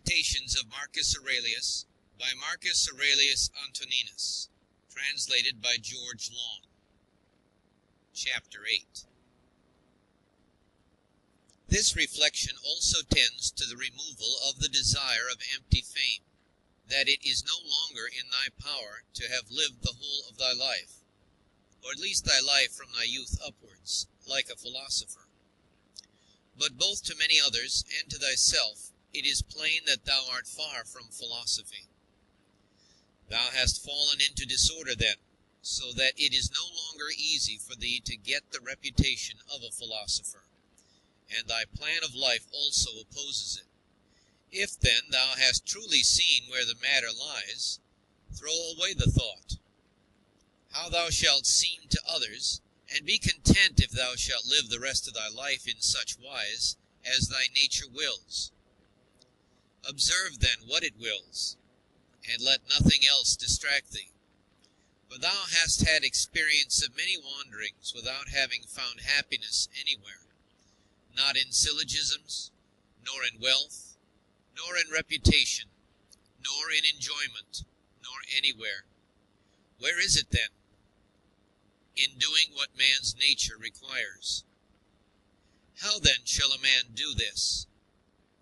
Meditations of Marcus Aurelius by Marcus Aurelius Antoninus, translated by George Long. Chapter 8. This reflection also tends to the removal of the desire of empty fame, that it is no longer in thy power to have lived the whole of thy life, or at least thy life from thy youth upwards, like a philosopher. But both to many others and to thyself it is plain that thou art far from philosophy. Thou hast fallen into disorder then, so that it is no longer easy for thee to get the reputation of a philosopher, and thy plan of life also opposes it. If then thou hast truly seen where the matter lies, throw away the thought. How thou shalt seem to others, and be content if thou shalt live the rest of thy life in such wise as thy nature wills. Observe then what it wills, and let nothing else distract thee. For thou hast had experience of many wanderings without having found happiness anywhere, not in syllogisms, nor in wealth, nor in reputation, nor in enjoyment, nor anywhere. Where is it then? In doing what man's nature requires. How then shall a man do this,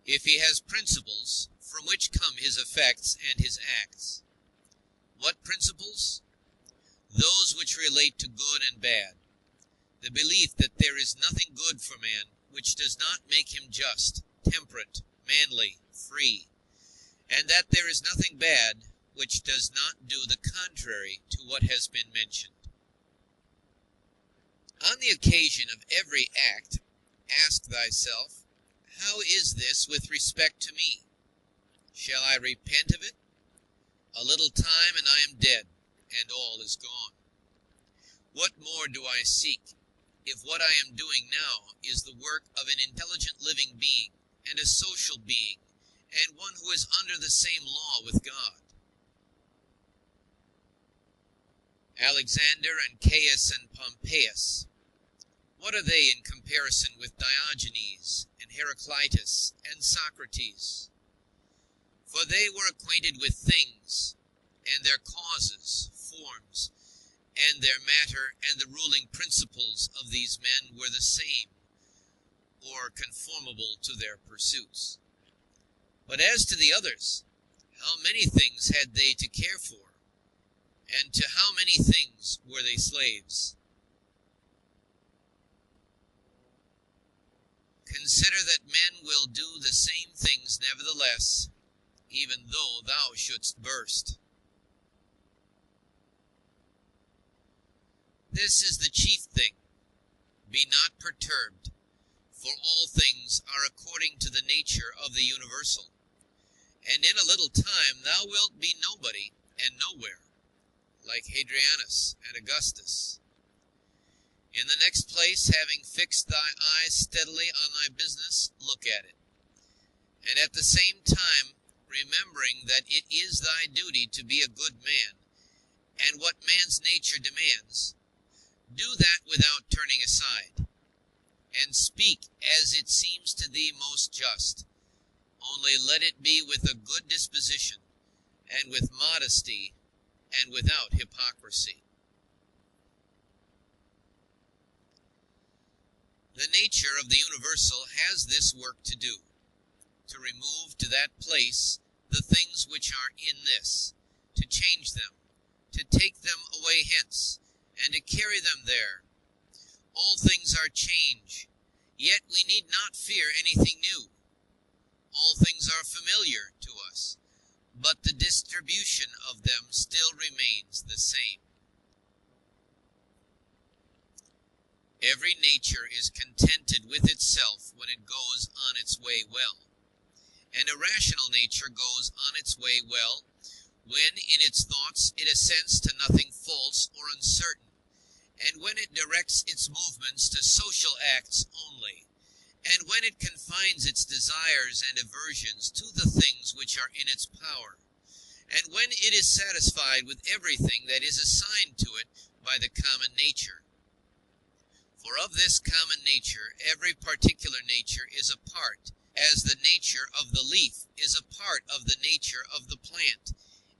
if he has principles from which come his effects and his acts? What principles? Those which relate to good and bad, the belief that there is nothing good for man which does not make him just, temperate, manly, free, and that there is nothing bad which does not do the contrary to what has been mentioned. On the occasion of every act, ask thyself, how is this with respect to me? Shall I repent of it? A little time and I am dead, and all is gone. What more do I seek, if what I am doing now is the work of an intelligent living being, and a social being, and one who is under the same law with God? Alexander and Caius and Pompeius, what are they in comparison with Diogenes and Heraclitus and Socrates? For they were acquainted with things, and their causes, forms, and their matter, and the ruling principles of these men were the same, or conformable to their pursuits. But as to the others, how many things had they to care for, and to how many things were they slaves? Consider that men will do the same things nevertheless, even though thou shouldst burst. This is the chief thing. Be not perturbed, for all things are according to the nature of the universal. And in a little time thou wilt be nobody and nowhere, like Hadrianus and Augustus. In the next place, having fixed thy eyes steadily on thy business, look at it. And at the same time, remembering that it is thy duty to be a good man, and what man's nature demands, do that without turning aside, and speak as it seems to thee most just, only let it be with a good disposition, and with modesty, and without hypocrisy. The nature of the universal has this work to do, to remove to that place the things which are in this, to change them, to take them away hence, and to carry them there. All things are change, yet we need not fear anything new. All things are familiar to us, but the distribution of them still remains the same. Every nature is contented with itself when it goes on its way well, and a rational nature goes on its way well when in its thoughts it assents to nothing false or uncertain, and when it directs its movements to social acts only, and when it confines its desires and aversions to the things which are in its power, and when it is satisfied with everything that is assigned to it by the common nature. For of this common nature every particular nature is a part, as the nature nature of the leaf is a part of the nature of the plant,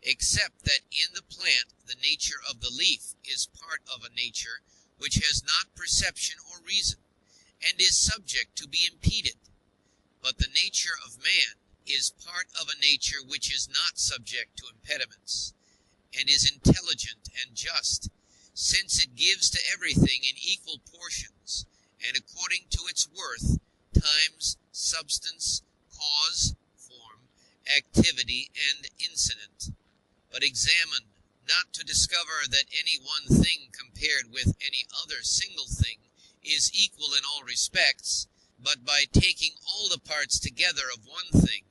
except that in the plant the nature of the leaf is part of a nature which has not perception or reason, and is subject to be impeded. But the nature of man is part of a nature which is not subject to impediments, and is intelligent and just, since it gives to everything in equal portions, and according to its worth, times, substance, cause, form, activity, and incident, but examined not to discover that any one thing compared with any other single thing is equal in all respects, but by taking all the parts together of one thing,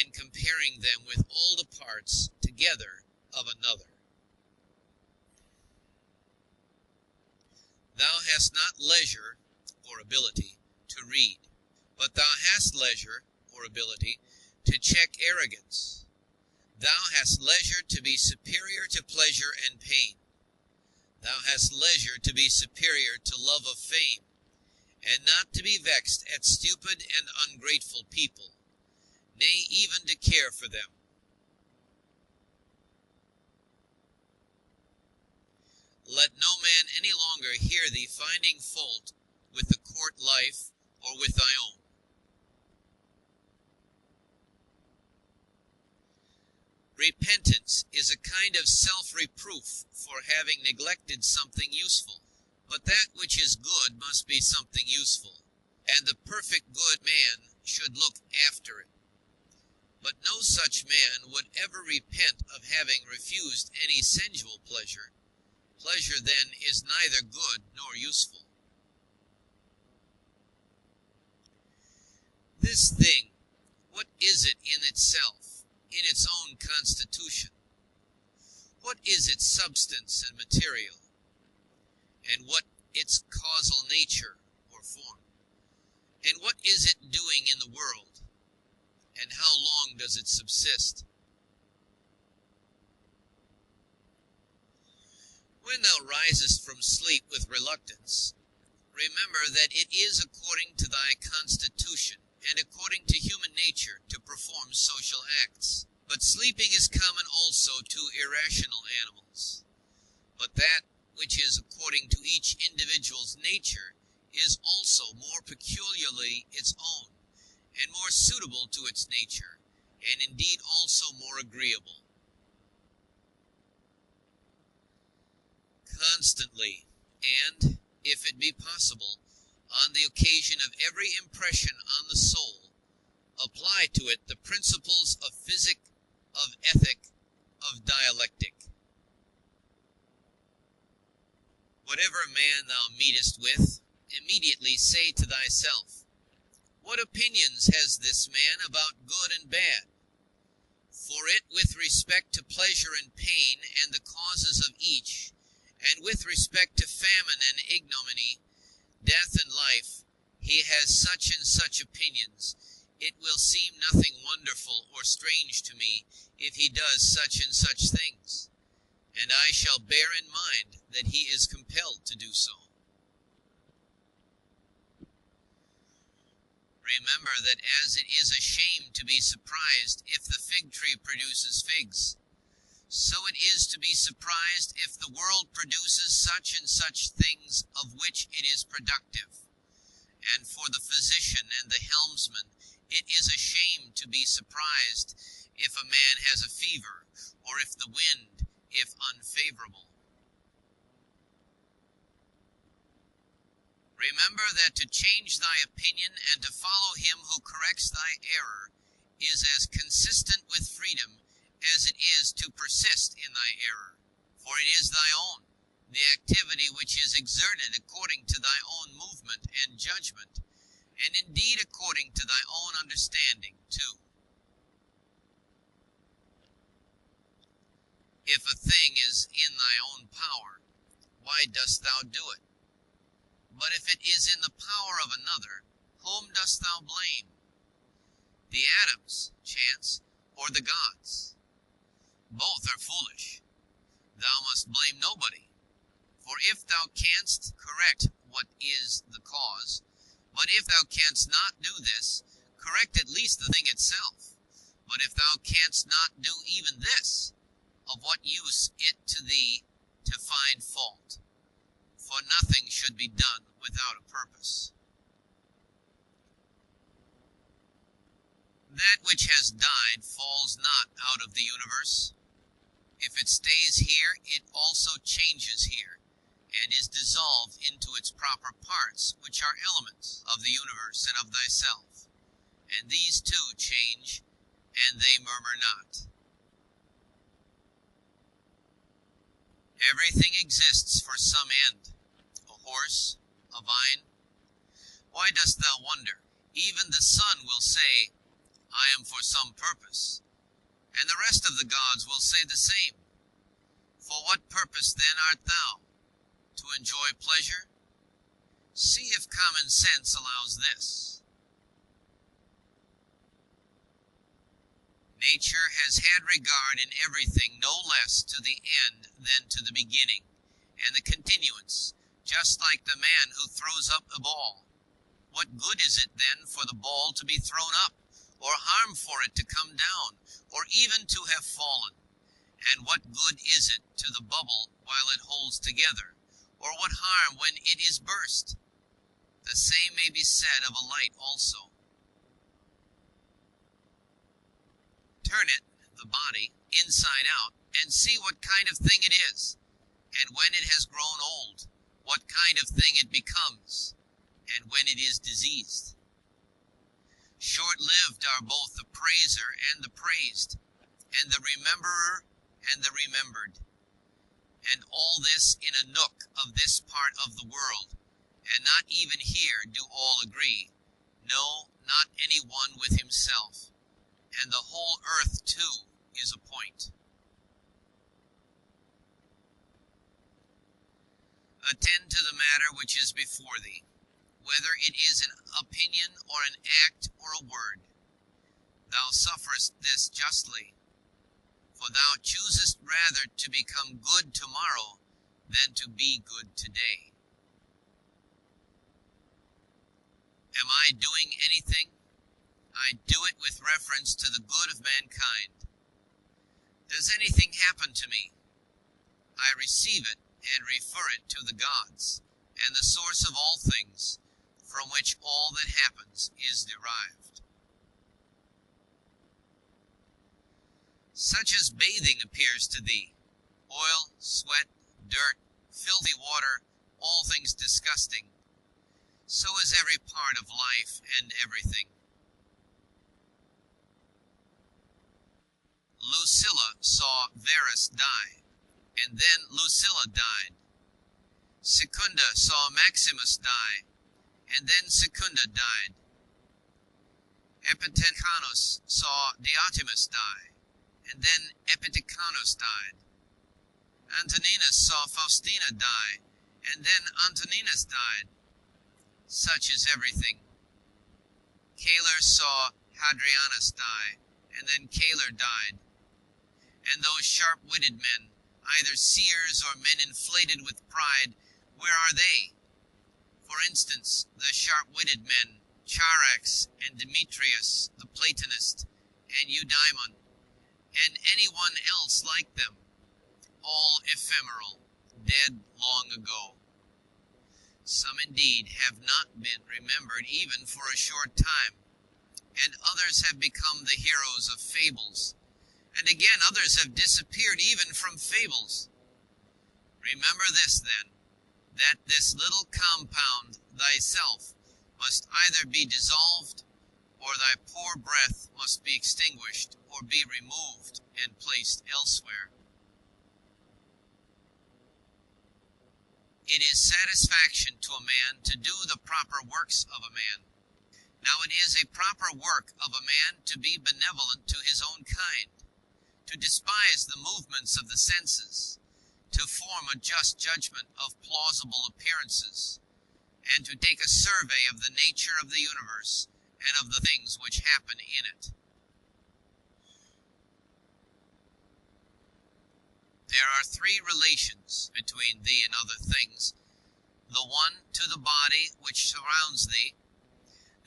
and comparing them with all the parts together of another. Thou hast not leisure or ability to read, but thou hast leisure or ability to check arrogance. Thou hast leisure to be superior to pleasure and pain. Thou hast leisure to be superior to love of fame, and not to be vexed at stupid and ungrateful people, nay, even to care for them. Let no man any longer hear thee finding fault with the court life or with thy own. Repentance is a kind of self-reproof for having neglected something useful, but that which is good must be something useful, and the perfect good man should look after it. But no such man would ever repent of having refused any sensual pleasure. Pleasure, then, is neither good nor useful. This thing, what is it in itself, in its own constitution? What is its substance and material? And what its causal nature or form? And what is it doing in the world? And how long does it subsist? When thou risest from sleep with reluctance, remember that it is according to thy constitution and according to human nature to perform social acts. But sleeping is common also to irrational animals. But that which is according to each individual's nature is also more peculiarly its own, and more suitable to its nature, and indeed also more agreeable. Constantly, and, if it be possible, on the occasion of every impression on the soul, apply to it the principles of physic, of ethic, of dialectic. Whatever man thou meetest with, immediately say to thyself, what opinions has this man about good and bad? For it, with respect to pleasure and pain and the causes of each, and with respect to famine and ignominy, death and life, he has such and such opinions. It will seem nothing wonderful or strange to me if he does such and such things, and I shall bear in mind that he is compelled to do so. Remember that as it is a shame to be surprised if the fig tree produces figs, so it is to be surprised if the world produces such and such things of which it is productive. And for the physician and the helmsman, it is a shame to be surprised if a man has a fever, or if the wind, if unfavorable. Remember that to change thy opinion and to follow him who corrects thy error is as consistent with freedom as it is to persist in thy error. For it is thy own, the activity which is exerted according to thy own movement and judgment, and indeed according to thy own understanding too. If a thing is in thy own power, why dost thou do it? But if it is in the power of another, whom dost thou blame? The atoms, chance, or the gods? Both are foolish. Thou must blame nobody. For if thou canst correct what is the cause, but if thou canst not do this, Correct at least the thing itself. But if thou canst not do even this, of what use it to thee to find fault? For nothing should be done without a purpose. That which has died falls not out of the universe. If it stays here, it also changes here, and is dissolved into its proper parts, which are elements of the universe and of thyself. And these too change, and they murmur not. Everything exists for some end. A horse, a vine. Why dost thou wonder? Even the sun will say, I am for some purpose, and the rest of the gods will say the same. For what purpose then art thou? To enjoy pleasure? See if common sense allows this. Nature has had regard in everything no less to the end than to the beginning, and the continuance, just like the man who throws up a ball. What good is it then for the ball to be thrown up, or harm for it to come down, or even to have fallen? And what good is it to the bubble while it holds together, or what harm when it is burst? The same may be said of a light also. Turn it, the body, inside out, and see what kind of thing it is, and when it has grown old, what kind of thing it becomes, and when it is diseased. Short-lived are both the praiser and the praised, and the rememberer and the remembered. And all this in a nook of this part of the world, and not even here do all agree, no, not any one with himself, and the whole earth too is a point. Attend to the matter which is before thee, whether it is an opinion or an act or a word. Thou sufferest this justly, for thou choosest rather to become good tomorrow than to be good today. Am I doing anything? I do it with reference to the good of mankind. Does anything happen to me? I receive it and refer it to the gods, and the source of all things, from which all that happens is derived. Such as bathing appears to thee, oil, sweat, dirt, filthy water, all things disgusting, so is every part of life and everything. Lucilla saw Verus die, and then Lucilla died. Secunda saw Maximus die, and then Secunda died. Epitechonus saw Diotimus die, and then Epitechonus died. Antoninus saw Faustina die, and then Antoninus died. Such is everything. Caelor saw Hadrianus die, and then Caelor died. And those sharp-witted men, either seers or men inflated with pride, where are they? For instance, the sharp-witted men, Charax and Demetrius, the Platonist, and Eudaimon, and anyone else like them, all ephemeral, dead long ago. Some indeed have not been remembered even for a short time, and others have become the heroes of fables, and again others have disappeared even from fables. Remember this then, that this little compound, thyself, must either be dissolved, or thy poor breath must be extinguished, or be removed and placed elsewhere. It is satisfaction to a man to do the proper works of a man. Now it is a proper work of a man to be benevolent to his own kind, to despise the movements of the senses, to form a just judgment of plausible appearances, and to take a survey of the nature of the universe and of the things which happen in it. There are three relations between thee and other things: the one to the body which surrounds thee,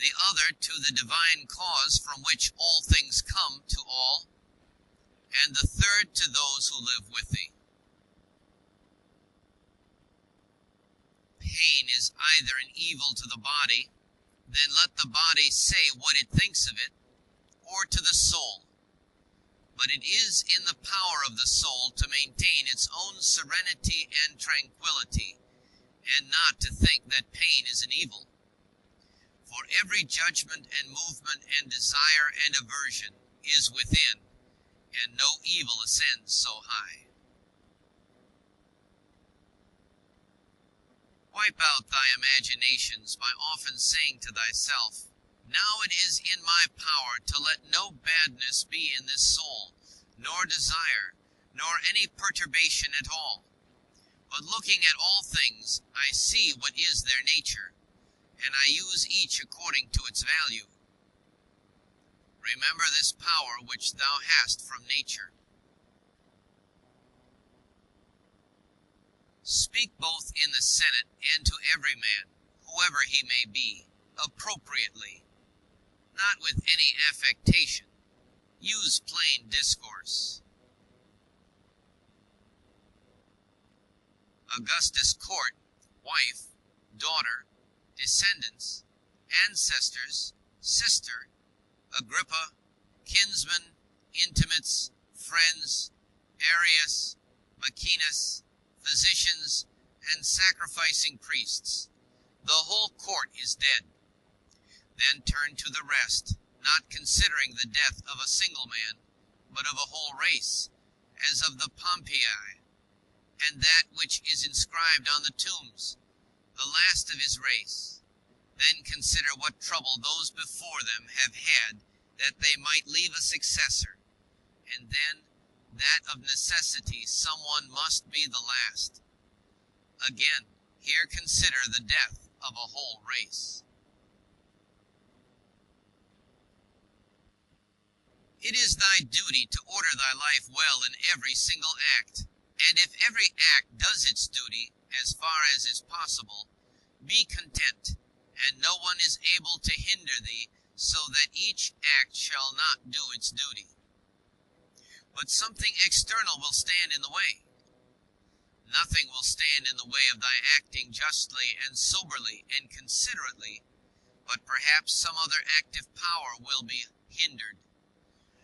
the other to the divine cause from which all things come to all, and the third to those who live with thee. Pain is either an evil to the body, then let the body say what it thinks of it, or to the soul. But it is in the power of the soul to maintain its own serenity and tranquility, and not to think that pain is an evil. For every judgment and movement and desire and aversion is within, and no evil ascends so high. Wipe out thy imaginations by often saying to thyself, now it is in my power to let no badness be in this soul, nor desire, nor any perturbation at all. But looking at all things, I see what is their nature, and I use each according to its value. Remember this power which thou hast from nature. Speak both in the Senate and to every man, whoever he may be, appropriately, not with any affectation. Use plain discourse. Augustus' court, wife, daughter, descendants, ancestors, sister, Agrippa, kinsmen, intimates, friends, Arius, Maecenas, physicians, and sacrificing priests. The whole court is dead. Then turn to the rest, not considering the death of a single man, but of a whole race, as of the Pompei, and that which is inscribed on the tombs, the last of his race. Then consider what trouble those before them have had, that they might leave a successor, and then that of necessity someone must be the last. Again, here consider the death of a whole race. It is thy duty to order thy life well in every single act, and if every act does its duty, as far as is possible, be content, and no one is able to hinder thee, so that each act shall not do its duty. But something external will stand in the way. Nothing will stand in the way of thy acting justly and soberly and considerately, but perhaps some other active power will be hindered.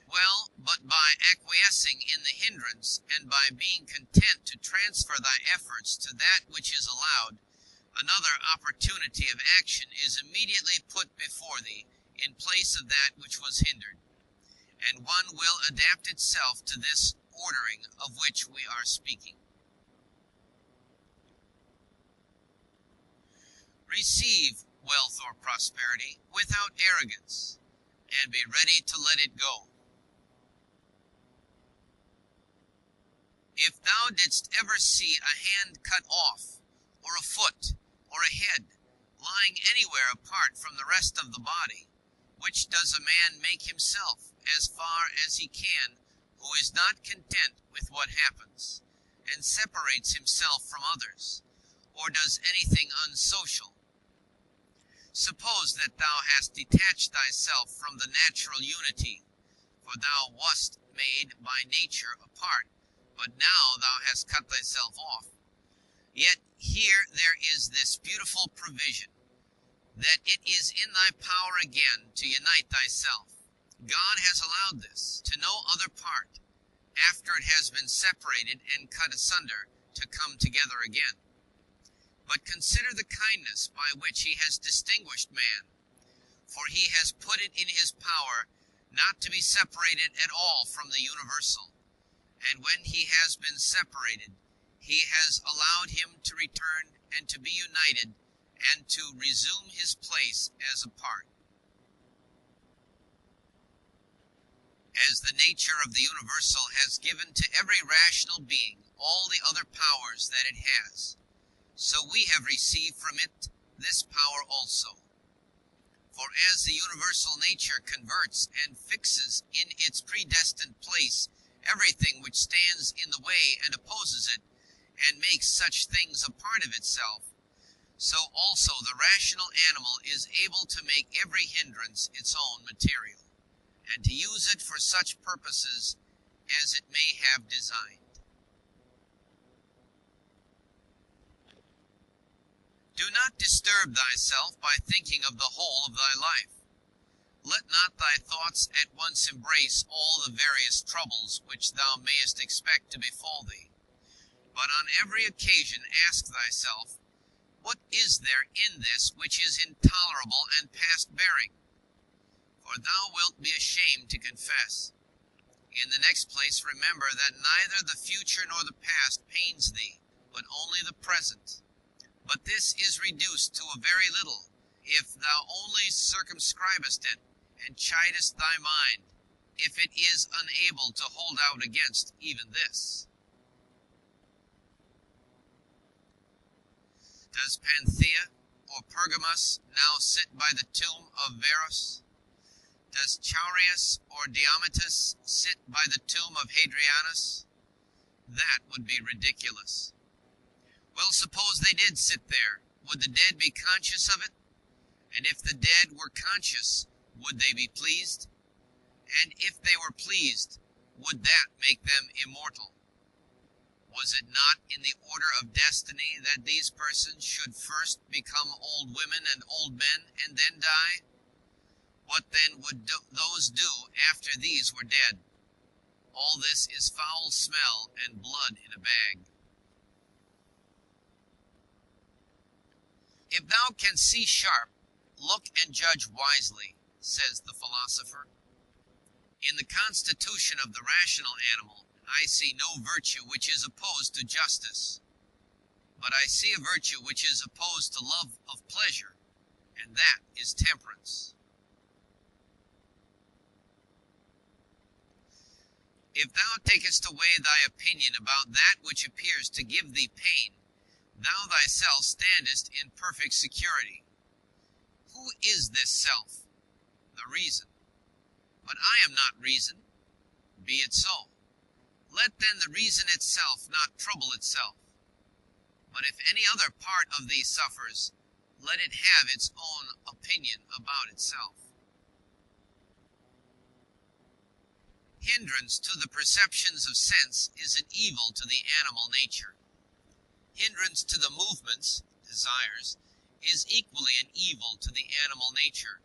Well, but by acquiescing in the hindrance, and by being content to transfer thy efforts to that which is allowed, another opportunity of action is immediately put before thee in place of that which was hindered, and one will adapt itself to this ordering of which we are speaking. Receive wealth or prosperity without arrogance, and be ready to let it go. If thou didst ever see a hand cut off, or a foot, or a head, lying anywhere apart from the rest of the body, which does a man make himself, as far as he can, who is not content with what happens, and separates himself from others, or does anything unsocial? Suppose that thou hast detached thyself from the natural unity, for thou wast made by nature apart, but now thou hast cut thyself off. Yet here there is this beautiful provision, that it is in thy power again to unite thyself. God has allowed this to no other part, after it has been separated and cut asunder, to come together again. But consider the kindness by which he has distinguished man, for he has put it in his power not to be separated at all from the universal, and when he has been separated, he has allowed him to return and to be united, and to resume his place as a part. As the nature of the universal has given to every rational being all the other powers that it has, so we have received from it this power also. For as the universal nature converts and fixes in its predestined place everything which stands in the way and opposes it, and makes such things a part of itself, so also the rational animal is able to make every hindrance its own material, and to use it for such purposes as it may have designed. Do not disturb thyself by thinking of the whole of thy life. Let not thy thoughts at once embrace all the various troubles which thou mayest expect to befall thee, but on every occasion ask thyself, what is there in this which is intolerable and past bearing? For thou wilt be ashamed to confess. In the next place, remember that neither the future nor the past pains thee, but only the present. But this is reduced to a very little, if thou only circumscribest it, and chidest thy mind, if it is unable to hold out against even this. Does Panthea or Pergamus now sit by the tomb of Varus? Does Chaurius or Diometus sit by the tomb of Hadrianus? That would be ridiculous. Well, suppose they did sit there. Would the dead be conscious of it? And if the dead were conscious, would they be pleased? And if they were pleased, would that make them immortal? Was it not in the order of destiny that these persons should first become old women and old men, and then die? What then would those do after these were dead? All this is foul smell and blood in a bag. If thou canst see sharp, look and judge wisely, says the philosopher. In the constitution of the rational animal, I see no virtue which is opposed to justice, but I see a virtue which is opposed to love of pleasure, and that is temperance. If thou takest away thy opinion about that which appears to give thee pain, thou thyself standest in perfect security. Who is this self? The reason. But I am not reason. Be it so. Let then the reason itself not trouble itself. But if any other part of thee suffers, let it have its own opinion about itself. Hindrance to the perceptions of sense is an evil to the animal nature. Hindrance to the movements, desires, is equally an evil to the animal nature.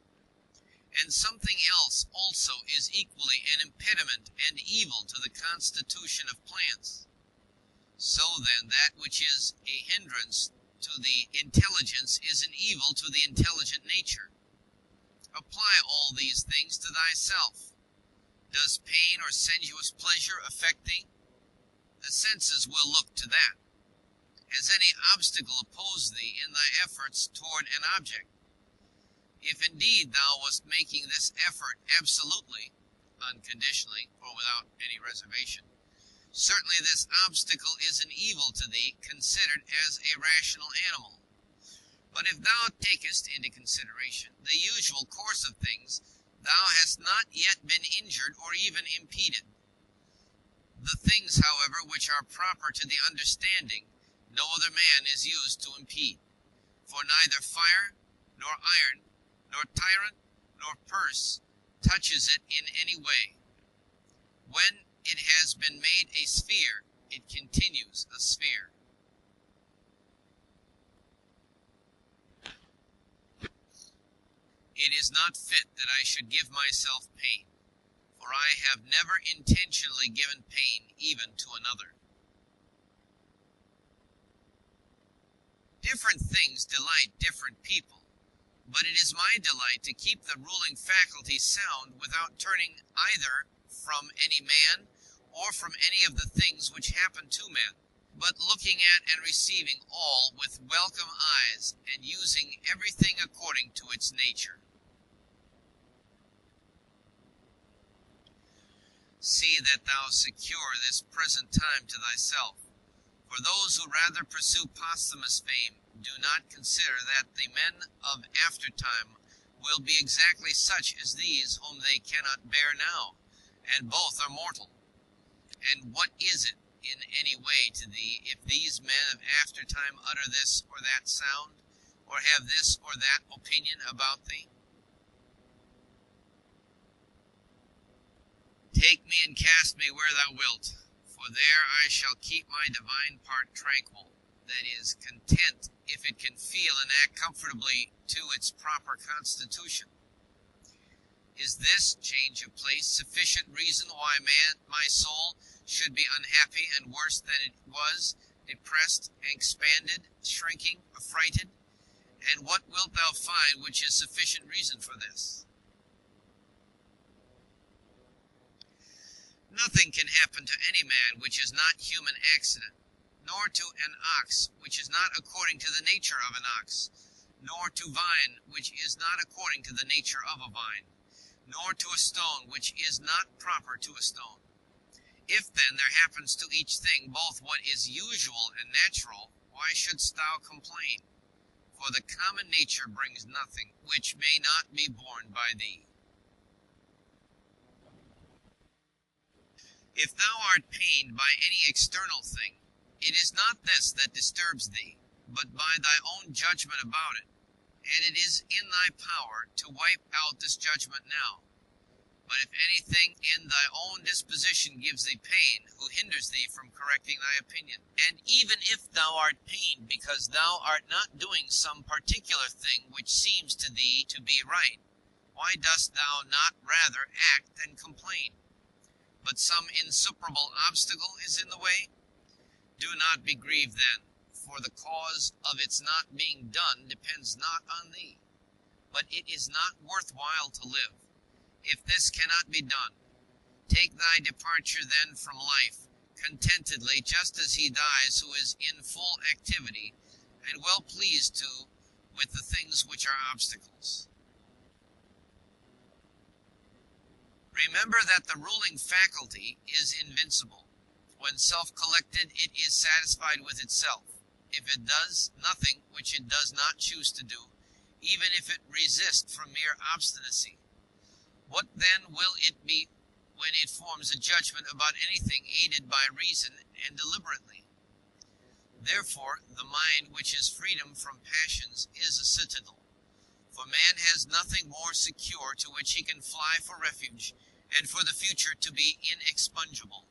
And something else also is equally an impediment and evil to the constitution of plants. So then, that which is a hindrance to the intelligence is an evil to the intelligent nature. Apply all these things to thyself. Does pain or sensuous pleasure affect thee? The senses will look to that. Has any obstacle opposed thee in thy efforts toward an object? If indeed thou wast making this effort absolutely, unconditionally, or without any reservation, certainly this obstacle is an evil to thee, considered as a rational animal. But if thou takest into consideration the usual course of things, thou hast not yet been injured or even impeded. The things, however, which are proper to the understanding, no other man is used to impede. For neither fire, nor iron, nor tyrant, nor purse touches it in any way. When it has been made a sphere, it continues a sphere. It is not fit that I should give myself pain, for I have never intentionally given pain even to another. Different things delight different people, but it is my delight to keep the ruling faculty sound without turning either from any man or from any of the things which happen to men, but looking at and receiving all with welcome eyes and using everything according to its nature. See that thou secure this present time to thyself. For those who rather pursue posthumous fame do not consider that the men of aftertime will be exactly such as these whom they cannot bear now, and both are mortal. And what is it in any way to thee if these men of aftertime utter this or that sound? or have this or that opinion about thee? Take me and cast me where thou wilt, for there I shall keep my divine part tranquil, that is, content if it can feel and act comfortably to its proper constitution. Is this change of place sufficient reason why my soul should be unhappy and worse than it was, depressed, expanded, shrinking, affrighted? And what wilt thou find which is sufficient reason for this? Nothing can happen to any man which is not human accident, nor to an ox which is not according to the nature of an ox, nor to vine which is not according to the nature of a vine, nor to a stone which is not proper to a stone. If then there happens to each thing both what is usual and natural, why shouldst thou complain? For the common nature brings nothing which may not be borne by thee. If thou art pained by any external thing, it is not this that disturbs thee, but by thy own judgment about it, and it is in thy power to wipe out this judgment now. But if anything in thy own disposition gives thee pain, who hinders thee from correcting thy opinion? And even if thou art pained because thou art not doing some particular thing which seems to thee to be right, why dost thou not rather act than complain? But some insuperable obstacle is in the way? Do not be grieved then, for the cause of its not being done depends not on thee. But it is not worthwhile to live, if this cannot be done. Take thy departure then from life, contentedly, just as he dies who is in full activity, and well pleased too with the things which are obstacles. Remember that the ruling faculty is invincible. When self-collected, it is satisfied with itself. If it does nothing which it does not choose to do, even if it resist from mere obstinacy, what then will it be when it forms a judgment about anything aided by reason and deliberately? Therefore, the mind which is freedom from passions is a citadel. For man has nothing more secure to which he can fly for refuge, and for the future to be inexpugnable.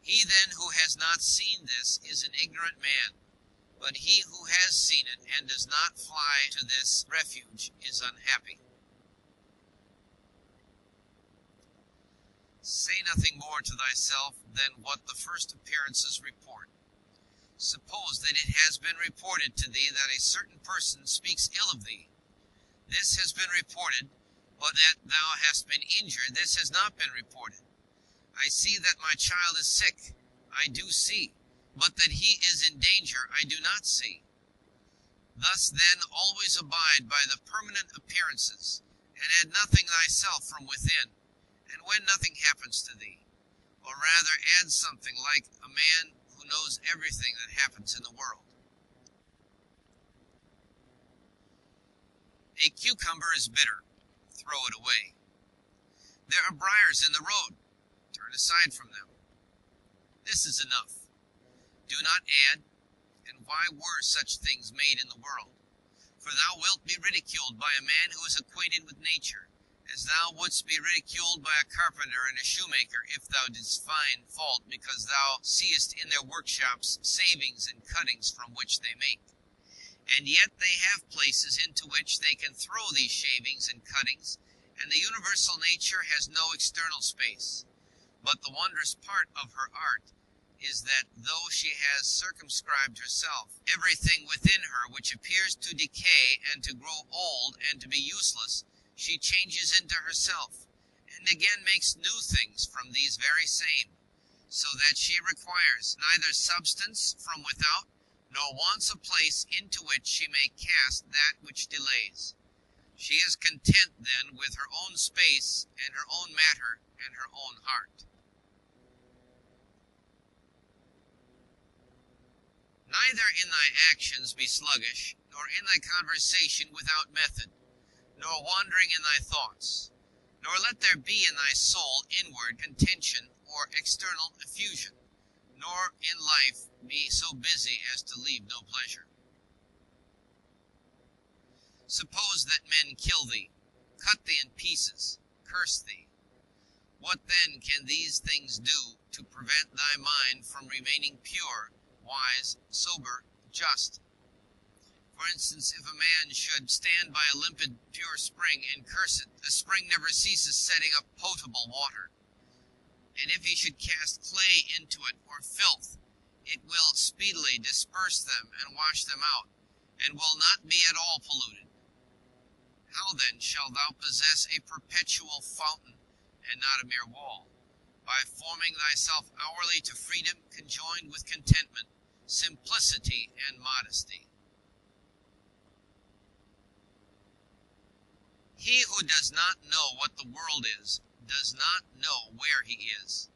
He then who has not seen this is an ignorant man, but he who has seen it and does not fly to this refuge is unhappy. Say nothing more to thyself than what the first appearances report. Suppose that it has been reported to thee that a certain person speaks ill of thee. This has been reported, but that thou hast been injured, this has not been reported. I see that my child is sick, I do see, but that he is in danger, I do not see. Thus then always abide by the permanent appearances, and add nothing thyself from within, and when nothing happens to thee, or rather add something like a man who knows everything that happens in the world. A cucumber is bitter, throw it away. There are briars in the road, turn aside from them. This is enough. Do not add, and why were such things made in the world? For thou wilt be ridiculed by a man who is acquainted with nature, as thou wouldst be ridiculed by a carpenter and a shoemaker if thou didst find fault because thou seest in their workshops savings and cuttings from which they make. And yet they have places into which they can throw these shavings and cuttings, and the universal nature has no external space. But the wondrous part of her art is that though she has circumscribed herself, everything within her which appears to decay and to grow old and to be useless, she changes into herself, and again makes new things from these very same, so that she requires neither substance from without, nor wants a place into which she may cast that which delays. She is content then with her own space, and her own matter, and her own heart. Neither in thy actions be sluggish, nor in thy conversation without method, nor wandering in thy thoughts, nor let there be in thy soul inward contention or external effusion, nor in life be so busy as to leave no pleasure. Suppose that men kill thee, cut thee in pieces, curse thee. What then can these things do to prevent thy mind from remaining pure, wise, sober, just? For instance, if a man should stand by a limpid, pure spring and curse it, the spring never ceases setting up potable water. And if he should cast clay into it, or filth, it will speedily disperse them and wash them out, and will not be at all polluted. How then shalt thou possess a perpetual fountain, and not a mere wall? By forming thyself hourly to freedom conjoined with contentment, simplicity, and modesty. He who does not know what the world is, does not know where he is.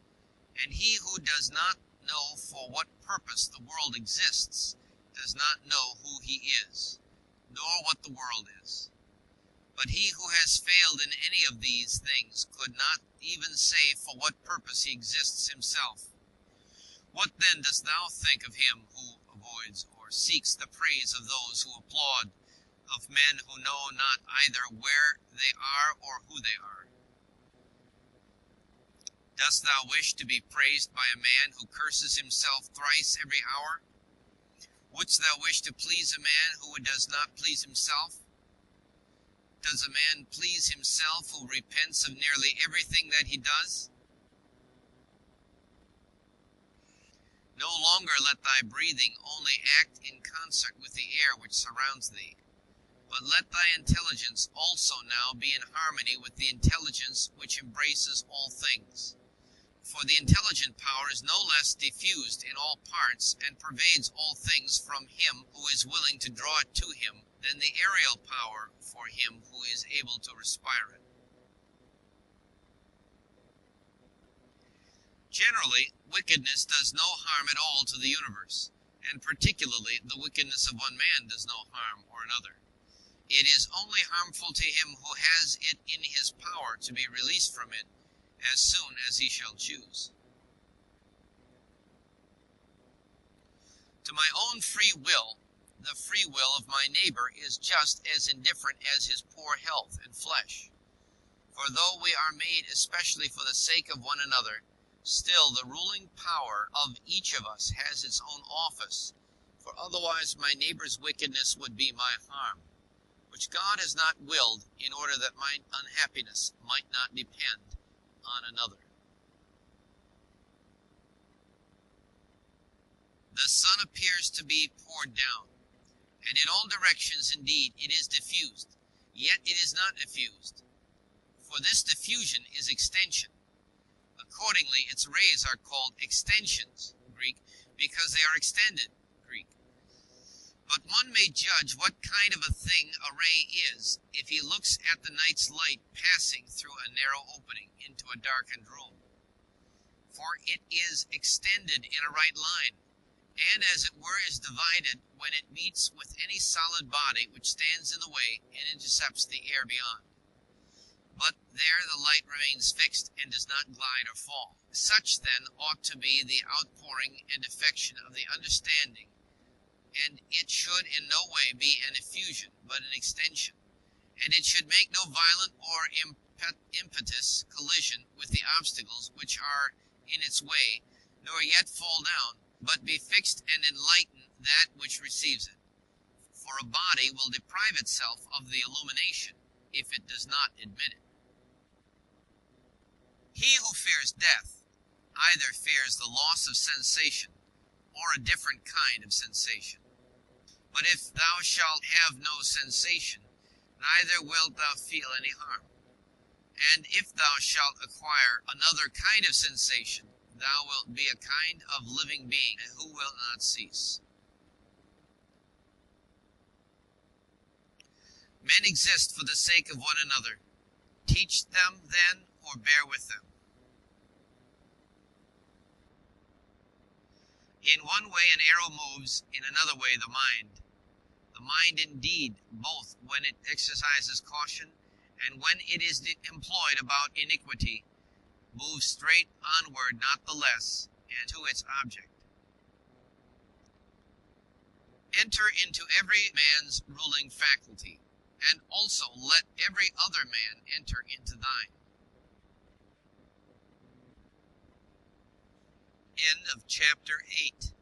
And he who does not know for what purpose the world exists, does not know who he is, nor what the world is. But he who has failed in any of these things could not even say for what purpose he exists himself. What then dost thou think of him who avoids or seeks the praise of those who applaud, of men who know not either where they are or who they are? Dost thou wish to be praised by a man who curses himself thrice every hour? Wouldst thou wish to please a man who does not please himself? Does a man please himself who repents of nearly everything that he does? No longer let thy breathing only act in concert with the air which surrounds thee, but let thy intelligence also now be in harmony with the intelligence which embraces all things. For the intelligent power is no less diffused in all parts and pervades all things from him who is willing to draw it to him than the aerial power for him who is able to respire it. Generally, wickedness does no harm at all to the universe, and particularly the wickedness of one man does no harm or another. It is only harmful to him who has it in his power to be released from it as soon as he shall choose. To my own free will, the free will of my neighbor is just as indifferent as his poor health and flesh. For though we are made especially for the sake of one another, still the ruling power of each of us has its own office, for otherwise my neighbor's wickedness would be my harm, which God has not willed, in order that my unhappiness might not depend on another. The sun appears to be poured down, and in all directions indeed it is diffused, yet it is not diffused. For this diffusion is extension. Accordingly, its rays are called extensions, Greek, because they are extended, Greek. But one may judge what kind of a thing a ray is if he looks at the night's light passing through a narrow opening into a darkened room. For it is extended in a right line, and as it were is divided when it meets with any solid body which stands in the way and intercepts the air beyond. But there the light remains fixed and does not glide or fall. Such then ought to be the outpouring and affection of the understanding, and it should in no way be an effusion, but an extension. And it should make no violent or impetuous collision with the obstacles which are in its way, nor yet fall down, but be fixed and enlighten that which receives it. For a body will deprive itself of the illumination, if it does not admit it. He who fears death either fears the loss of sensation, or a different kind of sensation. But if thou shalt have no sensation, neither wilt thou feel any harm. And if thou shalt acquire another kind of sensation, thou wilt be a kind of living being who will not cease. Men exist for the sake of one another. Teach them then, or bear with them. In one way an arrow moves, in another way the mind. The mind indeed, both when it exercises caution and when it is employed about iniquity, moves straight onward not the less, and to its object. Enter into every man's ruling faculty, and also let every other man enter into thine. End of chapter 8.